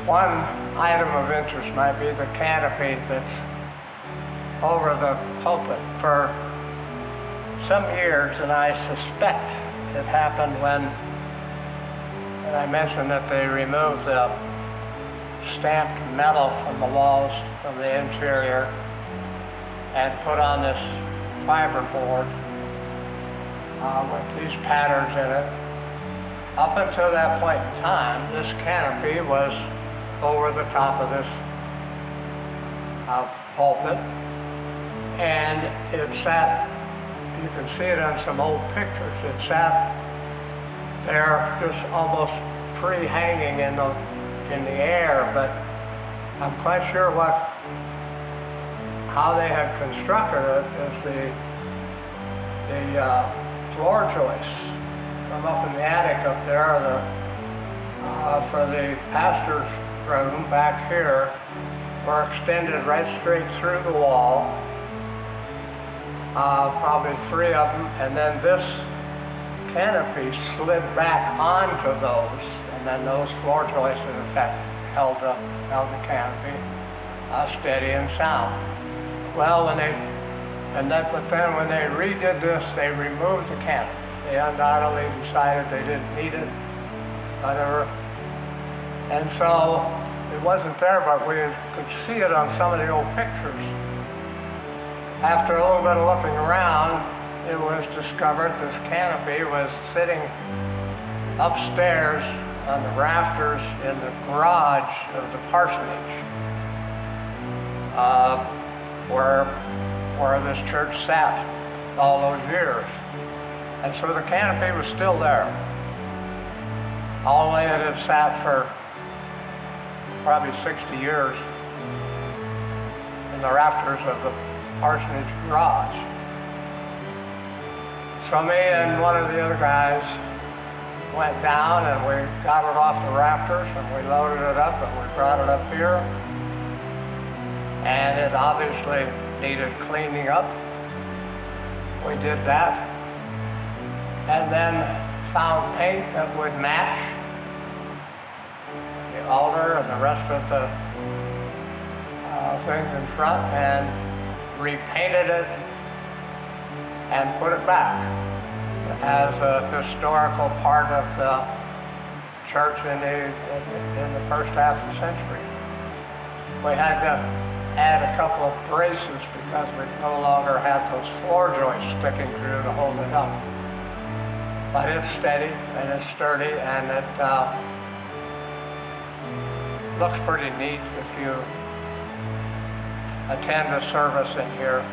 One item of interest might be the canopy that's over the pulpit. For some years, and I suspect it happened when I mentioned that they removed the stamped metal from the walls from the interior and put on this fiberboard with these patterns in it. Up until that point in time, this canopy was over the top of this pulpit, and it sat, you can see it on some old pictures, it sat there just almost free-hanging in the air, but I'm quite sure how they had constructed it is the floor joists from up in the attic up there, for the pastor's room back here, were extended right straight through the wall, probably 3 of them, and then this canopy slid back onto those, and then those floor joists in effect held the canopy steady and sound. Well, but then when they redid this, they removed the canopy. They undoubtedly decided they didn't need it, whatever. And so it wasn't there, but we could see it on some of the old pictures. After a little bit of looking around, it was discovered this canopy was sitting upstairs on the rafters in the garage of the parsonage, where this church sat all those years. And so the canopy was still there. All the way it had sat for probably 60 years in the rafters of the parsonage garage. So me and one of the other guys went down and we got it off the rafters and we loaded it up and we brought it up here. And it obviously needed cleaning up. We did that. And then found paint that would match the altar and the rest of the things in front, and repainted it and put it back as a historical part of the church in the first half of the century. We had to add a couple of braces because we no longer had those floor joists sticking through to hold it up. But it's steady and it's sturdy, and it looks pretty neat if you attend a service in here.